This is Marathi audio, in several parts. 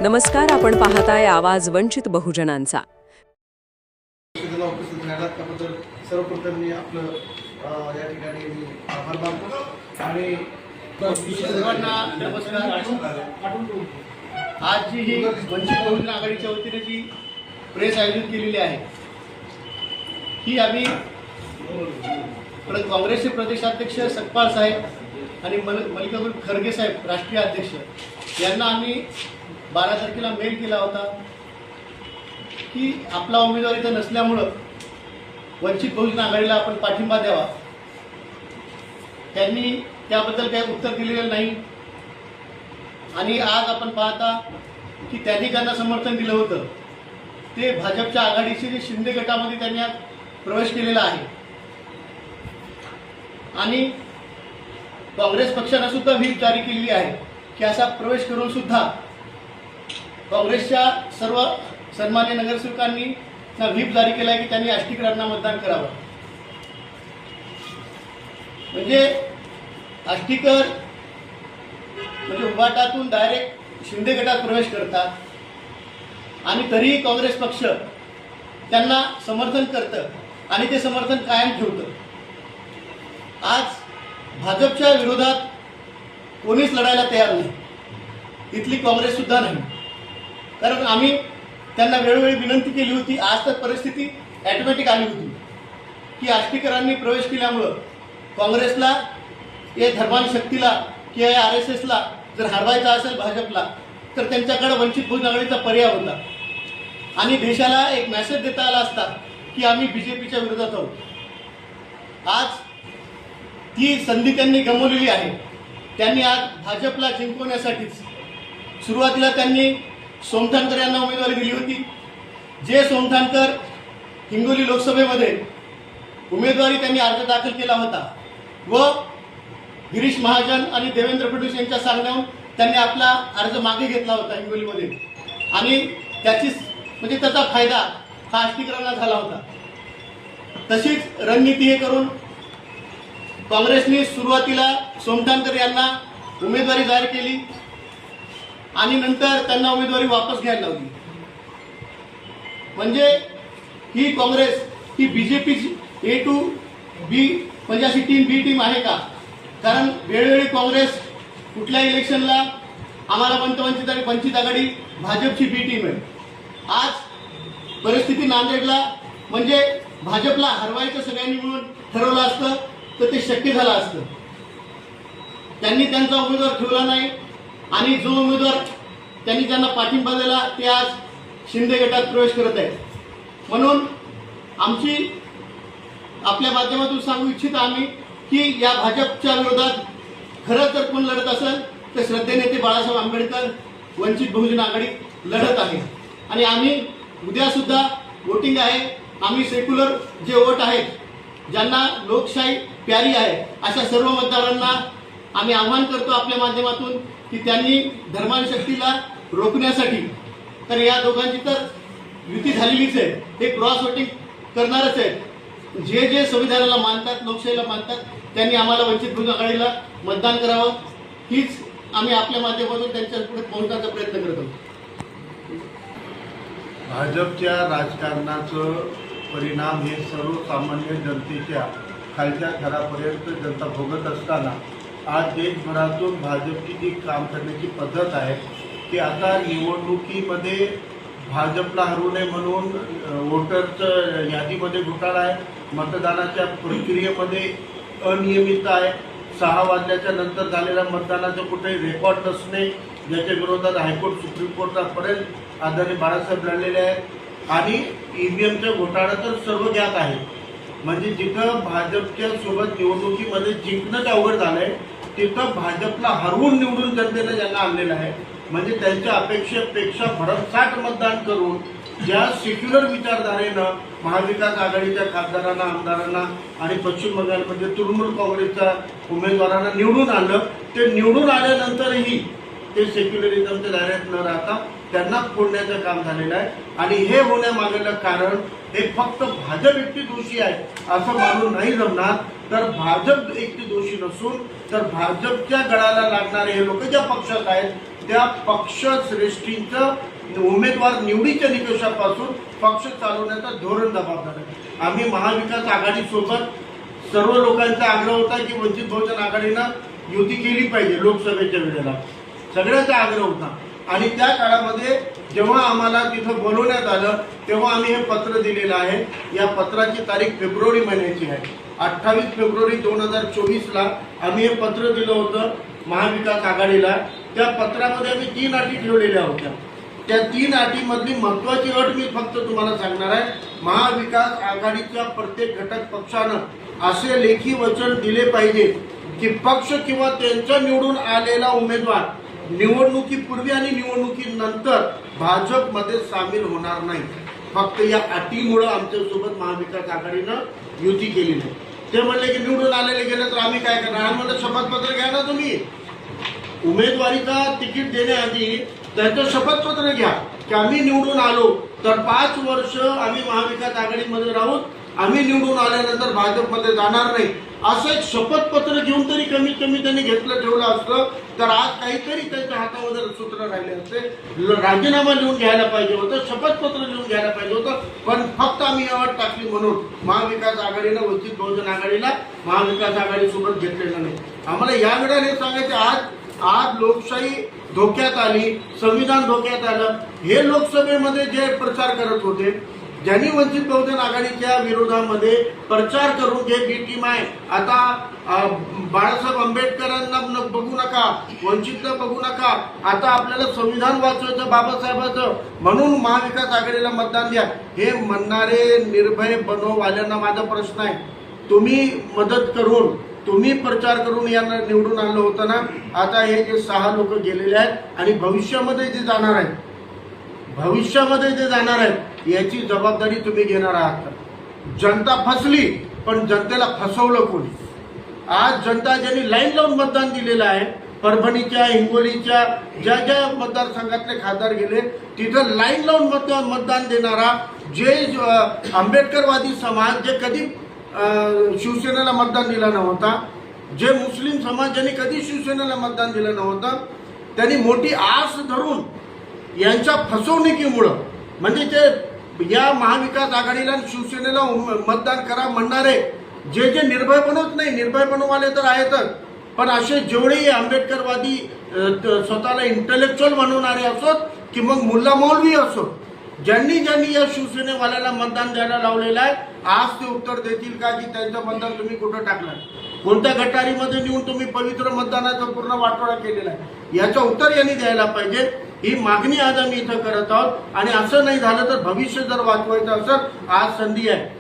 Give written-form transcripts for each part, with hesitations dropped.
नमस्कार, आपण पाहताय आवाज वंचित बहुजनांचा. उपस्थित राहिलात त्याबद्दल सर्वप्रथम मी आपलं या ठिकाणी आभार मानतो. आणि सर्वांना नमस्कार. आज जी ही वंचित बहुजन आघाडीच्या वतीने जी प्रेस आयोजित केलेली आहे ही आम्ही काँग्रेसचे प्रदेशाध्यक्ष सतपाल साहेब आणि मल्लिकार्जुन खरगे साहेब राष्ट्रीय अध्यक्ष यांना आम्ही 12 तारखेला मेल केला होता की आपला उमेदवार इथं नसल्यामुळं वंचित बहुजन आघाडीला आपण पाठिंबा द्यावा. त्यांनी त्याबद्दल काही उत्तर दिलेलं नाही. आणि आज आपण पाहता की त्यांनी ज्यांना समर्थन दिलं होतं ते भाजपच्या आघाडीचे जे शिंदे गटामध्ये त्यांनी आज प्रवेश केलेला आहे. आणि काँग्रेस पक्षानं सुद्धा व्हीप जारी केलेली आहे की असा प्रवेश करून सुद्धा काँग्रेसच्या सर्व सन्मान्य नगरसेवकांनी व्हीप जारी केला आहे की त्यांनी आष्टीकरांना मतदान करावं. म्हणजे आष्टीकर म्हणजे उभाटातून डायरेक्ट शिंदे गटात प्रवेश करतात आणि तरीही काँग्रेस पक्ष त्यांना समर्थन करतं आणि ते समर्थन कायम ठेवतं. आज भाजपच्या विरोधात कोणीच लढायला तयार नाही, इथली काँग्रेस सुद्धा नाही. कारण आम्ही त्यांना वेळोवेळी विनंती केली होती. आज तर परिस्थिती ऑटोमॅटिक आली होती की आष्टीकरांनी प्रवेश केल्यामुळं काँग्रेसला या धर्मांध शक्तीला किंवा या RSSला जर हरवायचा असेल भाजपला तर त्यांच्याकडे वंचित बहुजन आघाडीचा पर्याय होता आणि देशाला एक मेसेज देता आला असता की आम्ही BJPच्या विरोधात आहोत. आज ती संधी त्यांनी गमावलेली आहे. त्यांनी आज भाजपला जिंकवण्यासाठीच सुरुवातीला त्यांनी सोमठाणकर यांना उमेदवारी दिली होती. जे सोमठाणकर हिंगोली लोकसभेमध्ये उमेदवारी त्यांनी अर्ज दाखल केला होता व गिरीश महाजन आणि देवेंद्र फडणवीस यांच्या सांगण्यावरून त्यांनी आपला अर्ज मागे घेतला होता हिंगोलीमध्ये. आणि त्याचा फायदा हा आष्टीकरांना झाला होता. तशीच रणनीती हे करून काँग्रेसने सुरुवातीला सोमठाणकर यांना उमेदवारी जाहीर केली आणि नंतर त्यांना उमेदवारी वापस घ्यायला लावली. म्हणजे ही काँग्रेस ही BJPची A to B म्हणजे अशी टीम B टीम आहे का? कारण वेळोवेळी काँग्रेस कुठल्याही इलेक्शनला आम्हाला म्हणतं वंचित आघाडी भाजपची B टीम आहे. आज परिस्थिती नांदेडला म्हणजे भाजपला हरवायचं सगळ्यांनी मिळून ठरवलं असतं तर ते शक्य झालं असतं. त्यांनी त्यांचा उमेदवार ठेवला नाही आणि जो उमेदवार त्यांनी त्यांना पाठिंबा दिला ते आज शिंदे गटात प्रवेश करत आहेत. म्हणून आमची आपल्या माध्यमातून सांगू इच्छित आम्ही की या भाजपच्या विरोधात खरं तर कोण लढत असेल तर श्रद्धेनेते बाळासाहेब आंबेडकर वंचित बहुजन आघाडी लढत आहे. आणि आम्ही उद्या सुद्धा वोटिंग आहे. आम्ही सेक्युलर जे वोट आहेत ज्यांना लोकशाही प्यारी आहे अशा सर्व मतदारांना आम्ही आव्हान करतो आपल्या माध्यमातून की त्यांनी धर्मांध शक्तीला रोखण्यासाठी तर या दोघांची तर युती झालेलीच आहे, हे क्रॉस वोटिंग करणारच आहेत. जे जे संविधानाला मानतात लोकशाहीला मानतात त्यांनी आम्हाला वंचित बहुजन आघाडीला मतदान करावं हीच आम्ही आपल्या माध्यमातून त्यांच्या पुढे पोहोचण्याचा प्रयत्न करत आहोत. भाजपच्या राजकारणाचं परिणाम हे सर्वसामान्य जनतेच्या खालच्या थरापर्यंत जनता भोगत असताना आज देशभरातून भाजपची जी काम करण्याची पद्धत आहे की आता निवडणुकीमध्ये भाजपला हरवू नये म्हणून वोटरचं यादीमध्ये घोटाळा आहे, मतदानाच्या प्रक्रियेमध्ये अनियमितता आहे, 6 वाजल्याच्या नंतर झालेल्या मतदानाचं कुठेही रेकॉर्ड नसणे ज्याच्या विरोधात हायकोर्ट सुप्रीम कोर्टापर्यंत आदरणीय बाळासाहेब लढलेले आहेत आणि EVMचा घोटाळा तर सर्व ज्ञात आहे. म्हणजे जिथं भाजपच्या सोबत निवडणुकीमध्ये जिंकणंच अवघड झालं आहे तिथं भाजपला हरवून निवडून जनतेने ज्यांना आणलेलं आहे म्हणजे त्यांच्या अपेक्षेपेक्षा भरमसाठ मतदान करून ज्या सेक्युलर विचारधारेनं महाविकास आघाडीच्या खासदारांना आमदारांना आणि पश्चिम बंगालमध्ये तृणमूल काँग्रेसच्या उमेदवारांना निवडून आणलं ते निवडून आल्यानंतरही ते सेक्युलरिझमच्या दायऱ्यात न राहता त्यांना फोडण्याचं काम झालेलं आहे. आणि हे होण्यामागेलं कारण हे फक्त भाजप एकटी दोषी आहे असं मानून नाही जमणार. तर भाजप एकटी दोषी नसून तर भाजपच्या गळाला लागणारे हे लोक ज्या पक्षात आहेत त्या पक्षश्रेष्ठींचं उमेदवार निवडीच्या निकषापासून पक्ष चालवण्याचं धोरण जबाबदार आहे. आम्ही महाविकास आघाडीसोबत सर्व लोकांचा आग्रह होता की वंचित बहुजन आघाडीनं युती केली पाहिजे लोकसभेच्या वेळेला, सगळ्यांचा आग्रह होता. आणि त्या काळामध्ये जेव्हा आम्हाला तिथं बोलवण्यात आलं तेव्हा आम्ही हे पत्र दिलेलं आहे. या पत्राची तारीख फेब्रुवारी महिन्याची आहे. 28 फेब्रुवारी 2024ला आम्ही हे पत्र दिलं होतं महाविकास आघाडीला. त्या पत्रामध्ये आम्ही 3 अटी ठेवलेल्या होत्या. त्या 3 अटीमधली महत्त्वाची अट मी फक्त तुम्हाला सांगणार आहे. महाविकास आघाडीच्या प्रत्येक घटक पक्षानं असे लेखी वचन दिले पाहिजे की पक्ष किंवा त्यांचा निवडून आलेला उमेदवार निवडणुकीपूर्वी आणि निवडणुकीनंतर भाजपमध्ये सामील होणार नाही. फक्त या अटीमुळं आमच्यासोबत महाविकास आघाडीनं युती केली नाही. ते म्हणले की निवडून आलेले गेले तर आम्ही काय करणार. आम्ही म्हणलं शपथपत्र घ्या ना तुम्ही. उमेदवारीचा तिकीट देण्याआधी त्यांचं शपथपत्र घ्या की आम्ही निवडून आलो तर 5 वर्ष आम्ही महाविकास आघाडीमध्ये राहून आम्ही निवडून आल्यानंतर भाजपमध्ये जाणार नाही, असं एक शपथपत्र घेऊन तरी कमीत कमी त्यांनी घेतलं ठेवलं असतं तर आज काहीतरी त्यांच्या हातामध्ये सूत्र राहिले असते. राजीनामा लिहून घ्यायला पाहिजे होतं, शपथपत्र लिहून घ्यायला पाहिजे होतं. पण फक्त आम्ही यावर टाकली म्हणून महाविकास आघाडीनं वंचित बहुजन आघाडीला महाविकास आघाडीसोबत घेतलेलं नाही. आम्हाला या वेळेला हे सांगायचे आज लोकशाही धोक्यात आली, संविधान धोक्यात आलं. हे लोकसभेमध्ये जे प्रचार करत होते, ज्यांनी वंचित बहुजन आघाडीच्या विरोधामध्ये प्रचार करून जे बी टीम आहे, आता बाळासाहेब आंबेडकरांना बघू नका, वंचितला बघू नका, आता आपल्याला संविधान वाचवायचं बाबासाहेबांचं म्हणून महाविकास आघाडीला मतदान द्या, हे म्हणणारे निर्भय बनववाल्यांना माझा प्रश्न आहे. तुम्ही मदत करून तुम्ही प्रचार करून यांना निवडून आणलं होतं ना. आता हे जे 6 लोक गेलेले आहेत आणि भविष्यामध्ये जे जाणार आहेत याची जबाबदारी तुम्ही घेणार आहात का. जनता फसली पण जनतेला फसवलं कोणी. आज जनता ज्यांनी लाईन लावून मतदान दिलेलं आहे, परभणीच्या हिंगोलीच्या ज्या मतदारसंघातले खासदार गेले तिथं लाईन लावून मतदान देणारा जे आंबेडकरवादी समाज, जे कधी शिवसेनेला मतदान दिलं नव्हता, जे मुस्लिम समाज ज्यांनी कधी शिवसेनेला मतदान दिलं नव्हतं, त्यांनी मोठी आस धरून यांच्या फसवणुकीमुळं म्हणजे ते या महाविकास आघाडीला शिवसेनेला मतदान करा म्हणणारे जे निर्भय बनवत नाही, निर्भय बनववाले तर आहेतच, पण असे जेवढे आंबेडकरवादी स्वतःला इंटेलेक्च्युअल बनवणारे असोत की मग मुल्ला मौलवी असो, ज्यांनी या शिवसेनेवाल्याला मतदान द्यायला लावलेलं आहे, आज ते उत्तर देतील का की त्यांचं मतदान तुम्ही कुठं टाकलं, कोणत्या गटारीमध्ये नेऊन तुम्ही पवित्र मतदानाचा पूर्ण वाटोळा केलेला आहे, याचं उत्तर यांनी द्यायला पाहिजे. ही मागणी आज आम्ही इथं करत आहोत. आणि असं नाही झालं तर भविष्य जर वाचवायचं असेल, आज संधी आहे.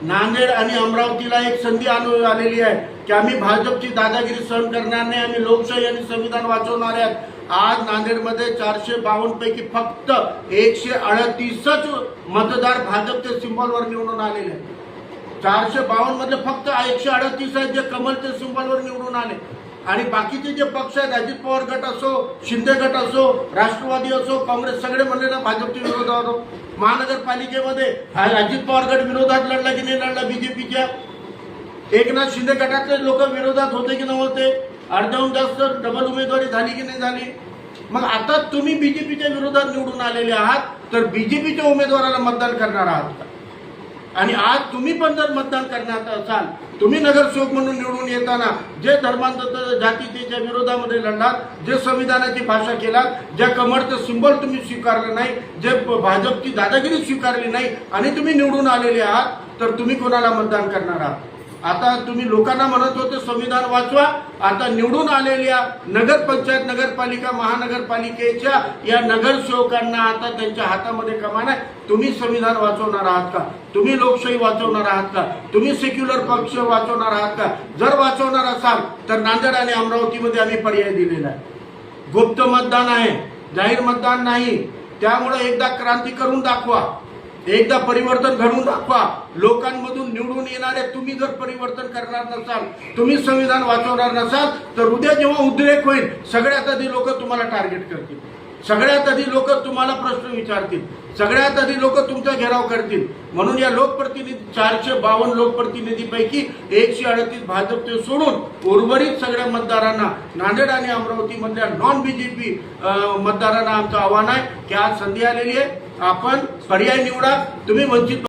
नांदेड आणि अमरावतीला एक संधी आलेली आहे की आम्ही भाजपची दादागिरी सहन करणार नाही, आम्ही लोकशाही आणि संविधान वाचवणार आहेत. आज नांदेडमध्ये 452 पैकी फक्त 138च मतदार भाजपच्या सिंबॉलवर निवडून आलेले आहेत. 452 मधले फक्त 138 आहेत जे कमलच्या सिंबॉलवर निवडून आले. आणि बाकीचे जे पक्ष आहेत, अजित पवार गट असो, शिंदे गट असो, राष्ट्रवादी असो, काँग्रेस, सगळे म्हणले ना भाजपच्या विरोधात. महानगरपालिकेमध्ये अजित पवार गट विरोधात लढला की नाही लढला बीजेपीच्या, एकनाथ शिंदे गटातले लोक विरोधात होते की नव्हते, अर्ध्याहून जास्त डबल उमेदवारी झाली की नाही झाली. मग आता तुम्ही बीजेपीच्या विरोधात निवडून आलेले आहात तर बीजेपीच्या उमेदवाराला मतदान करणार आहात का. आणि आज तुम्ही पण जर मतदान करणार असाल, तुम्ही नगरसेवक म्हणून निवडून येताना जे धर्मांतर जातीच्या विरोधामध्ये लढलात, जे संविधानाची भाषा केलात, ज्या कमळचं सिंबल तुम्ही स्वीकारलं नाही, जे भाजपची दादागिरी स्वीकारली नाही आणि तुम्ही निवडून आलेले आहात, तर तुम्ही कोणाला मतदान करणार आहात. आता तुम्ही लोकांना म्हणत होते संविधान वाचवा, आता निवडून आलेल्या नगरपंचायत, नगरपालिका, महानगरपालिकेच्या या नगरसेवकांना आता त्यांच्या हातामध्ये कमान आहे. तुम्ही संविधान वाचवणार आहात का, तुम्ही लोकशाही वाचवणार आहात का, तुम्ही सेक्युलर पक्ष वाचवणार आहात का. जर वाचवणार असाल तर नांदेड आणि अमरावतीमध्ये आम्ही पर्याय दिलेला आहे. गुप्त मतदान आहे, जाहीर मतदान नाही. त्यामुळे एकदा क्रांती करून दाखवा, एकदा परिवर्तन घडवून दाखवा. लोकांमधून निवडून येणारे तुम्ही जर परिवर्तन करणार नसाल, तुम्ही संविधान वाचवणार नसाल, तर उद्या जेव्हा उद्रेक होईल सगळ्यात आधी लोक तुम्हाला टार्गेट करतील. सगळ्यात आधी लोक तुम्हाला प्रश्न विचारतील, सगळ्यात आधी लोक तुमचा घेराव करतील. म्हणून या लोकप्रतिनिधी 452 लोकप्रतिनिधीपैकी 138 भाजपचे सोडून उर्वरित सगळ्या मतदारांना, नांदेड आणि अमरावतीमधल्या नॉन बीजेपी मतदारांना आमचं आव्हान आहे की आज संधी आलेली आहे, आपण पर्याय निवडा. तुम्ही वंचित